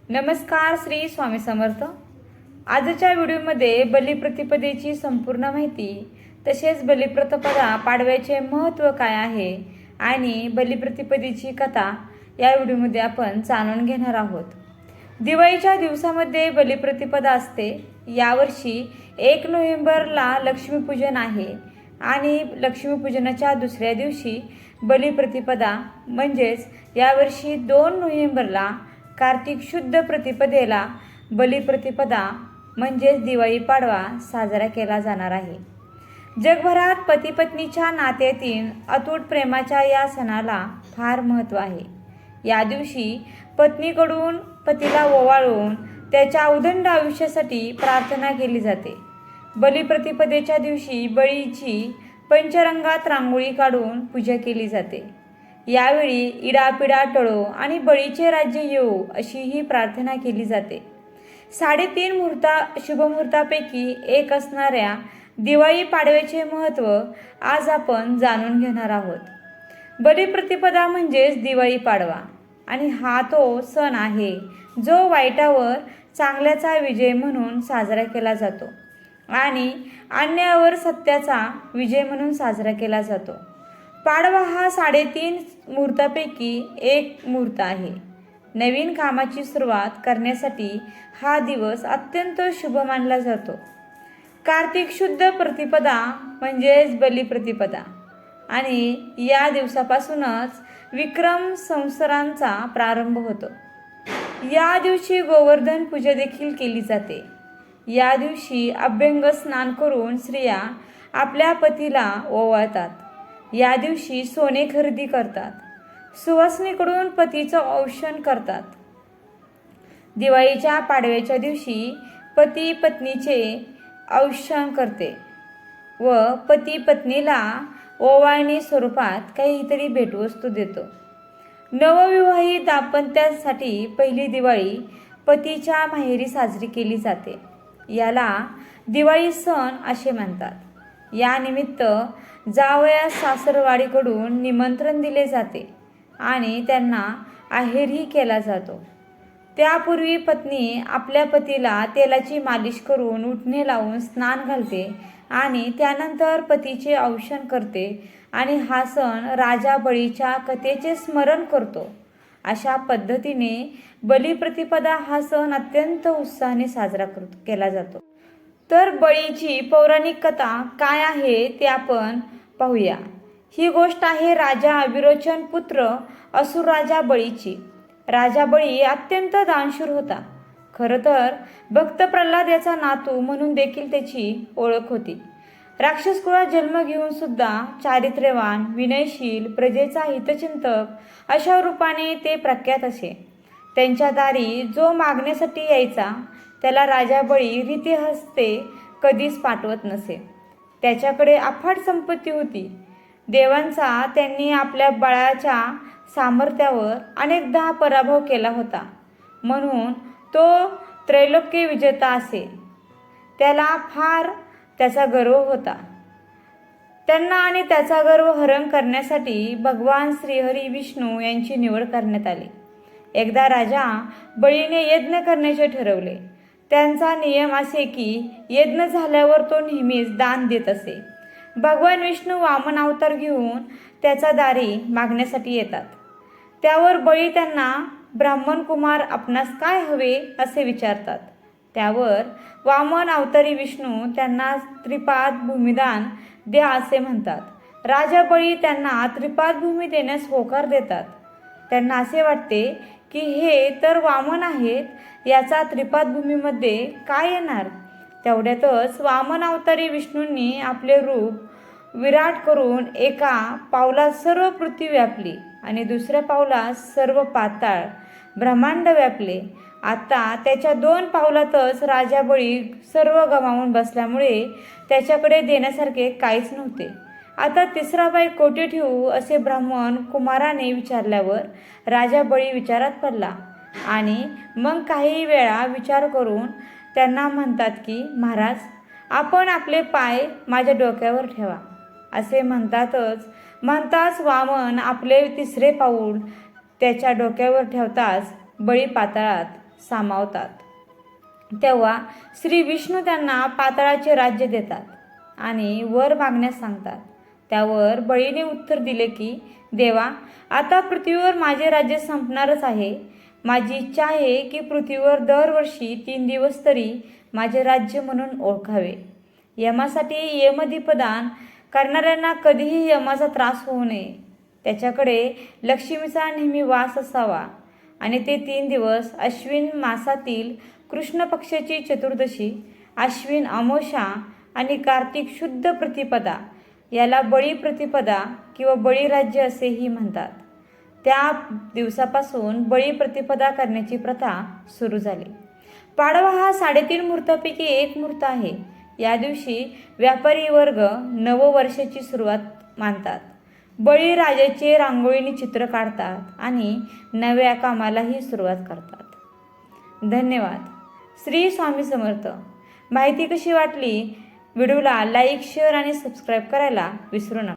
नमस्कार, श्री स्वामी समर्थ। आजच्या व्हिडिओमध्ये बलिप्रतिपदेची संपूर्ण माहिती, तसेच बलिप्रतिपदा पाडव्याचे महत्त्व काय आहे आणि बलिप्रतिपदेची कथा या व्हिडिओमध्ये आपण जाणून घेणार आहोत। दिवाळीच्या दिवसामध्ये बलिप्रतिपदा असते। यावर्षी 1 नोव्हेंबरला लक्ष्मीपूजन आहे आणि लक्ष्मीपूजनाच्या दुसऱ्या दिवशी बलिप्रतिपदा, म्हणजेच यावर्षी 2 नोव्हेंबरला कार्तिक शुद्ध प्रतिपदेला बलिप्रतिपदा म्हणजेच दिवाळी पाडवा साजरा केला जाणार आहे। जगभरात पती पत्नीच्या नात्यातील अतूट प्रेमाच्या या सणाला फार महत्त्व आहे। या दिवशी पत्नीकडून पतीला ओवाळून त्याच्या उदंड आयुष्यासाठी प्रार्थना केली जाते। बलिप्रतिपदेच्या दिवशी बळीची पंचरंगात रांगोळी काढून पूजा केली जाते। यावेळी इडापिडा टळो आणि बळीचे राज्य येवो अशी ही प्रार्थना केली जाते। 3.5 शुभमुहूर्तापैकी एक असणाऱ्या दिवाळी पाडव्याचे महत्त्व आज आपण जाणून घेणार आहोत। बलिप्रतिपदा म्हणजेच दिवाळी पाडवा आणि हा तो सण आहे जो वाईटावर चांगल्याचा विजय म्हणून साजरा केला जातो आणि अन्यायावर सत्याचा विजय म्हणून साजरा केला जातो। पाडवा हा 3.5 मुहूर्तापैकी एक मुहूर्त आहे। नवीन कामाची सुरुवात करण्यासाठी हा दिवस अत्यंत शुभ मानला जातो। कार्तिक शुद्ध प्रतिपदा म्हणजेच बलिप्रतिपदा आणि या दिवसापासूनच विक्रम संवत्सरांचा प्रारंभ होतो। या दिवशी गोवर्धन पूजा देखील केली जाते। या दिवशी अभ्यंग स्नान करून स्त्रिया आपल्या पतीला ओवाळतात। या दिवशी सोने खरेदी करतात, सुवासिनीकडून पतीचं औक्षण करतात। दिवाळीच्या पाडव्याच्या दिवशी पती पत्नीचे औक्षण करते व पती पत्नीला ओवाळणी स्वरूपात काहीतरी भेटवस्तू देतो। नवविवाहित दाम्पत्यासाठी पहिली दिवाळी पतीच्या माहेरी साजरी केली जाते। याला दिवाळी सण असे म्हणतात। या निमित्त जावयास सासरवाडीकडून निमंत्रण दिले जाते आणि त्यांना आहेरही केला जातो। त्यापूर्वी पत्नी आपल्या पतीला तेलाची मालिश करून उटणे लावून स्नान घालते आणि त्यानंतर पतीचे औक्षण करते आणि हा सण राजा बळीच्या कथेचे स्मरण करतो। अशा पद्धतीने बलिप्रतिपदा हा सण अत्यंत उत्साहाने साजरा केला जातो। तर बळीची पौराणिक कथा काय आहे ते आपण पाहूया। ही गोष्ट आहे राजा विरोचन पुत्र असुर राजा बळीची। राजा बळी अत्यंत दानशूर होता। खरं तर भक्त प्रल्हाद याचा नातू म्हणून देखील त्याची ओळख होती। राक्षस कुळात जन्म घेऊन सुद्धा चारित्र्यवान, विनयशील, प्रजेचा हितचिंतक अशा रूपाने ते प्रख्यात असे। त्यांच्या दारी जो मागण्यासाठी यायचा त्याला राजा बळी रीतिहस्ते कधीच पाठवत नसे। त्याच्याकडे अफाट संपत्ती होती। देवांचा त्यांनी आपल्या बळाच्या सामर्थ्यावर अनेकदा पराभव केला होता, म्हणून तो त्रैलोक्य विजेता असे। त्याला फार त्याचा गर्व होता। त्यांना आणि त्याचा गर्व हरण करण्यासाठी भगवान श्रीहरी विष्णू यांची निवड करण्यात आली। एकदा राजा बळीने यज्ञ करण्याचे ठरवले। त्यांचा नियम असे की यज्ञ झाल्यावर तो नेहमीच दान देत असे। भगवान विष्णू वामन अवतार घेऊन त्याचा दारी मागण्यासाठी येतात। त्यावर बळी त्यांना ब्राह्मण कुमार आपणास काय हवे असे विचारतात। त्यावर वामन अवतारी विष्णू त्यांना त्रिपाद भूमिदान द्या असे म्हणतात। राजा बळी त्यांना त्रिपाद भूमी देण्यास होकार देतात। त्यांना असे वाटते की हे तर वामन आहेत, याचा त्रिपाद भूमीमध्ये काय येणार। तेवढ्यातच वामन अवतारी विष्णूंनी आपले रूप विराट करून एका पावलात सर्व पृथ्वी व्यापली आणि दुसऱ्या पावलात सर्व पाताळ ब्रह्मांड व्यापले। आता त्याच्या 2 पावलातच राजा बळी सर्व गमावून बसल्यामुळे त्याच्याकडे देण्यासारखे काहीच नव्हते। आता तिसरा बाई कोठे ठेवू असे ब्राह्मण कुमाराने विचारल्यावर राजा बळी विचारात पडला आणि मग काही वेळा विचार करून त्यांना म्हणतात की महाराज, आपण आपले पाय माझ्या डोक्यावर ठेवा असे म्हणताच वामन आपले तिसरे पाऊल त्याच्या डोक्यावर ठेवताच बळी पाताळात सामावतात तेव्हा श्री विष्णू त्यांना पाताळाचे राज्य देतात आणि वर मागण्यास सांगतात. त्यावर बळीने उत्तर दिले की देवा, आता पृथ्वीवर माझे राज्य संपणारच आहे. माझी इच्छा आहे की पृथ्वीवर दरवर्षी 3 दिवस तरी माझे राज्य म्हणून ओळखावे. यमासाठी यमदीपदान करणाऱ्यांना कधीही यमाचा त्रास होऊ नये. त्याच्याकडे लक्ष्मीचा नेहमी वास असावा आणि ते 3 दिवस अश्विन मासातील कृष्ण पक्षाची चतुर्दशी, अश्विन अमावस्या आणि कार्तिक शुद्ध प्रतिपदा याला बळी प्रतिपदा किंवा बळीराज्य असेही म्हणतात. त्या दिवसापासून बळी प्रतिपदा करण्याची प्रथा सुरू झाली. पाडवा हा 3.5 मुहूर्तापैकी एक मुहूर्त आहे. या दिवशी व्यापारी वर्ग नववर्षाची सुरुवात मानतात. बळीराजाचे रांगोळीने चित्र काढतात आणि नव्या कामालाही सुरुवात करतात. धन्यवाद. श्री स्वामी समर्थ. माहिती कशी वाटली? व्हिडिओला लाईक, शेअर आणि सबस्क्राईब करायला विसरू नका.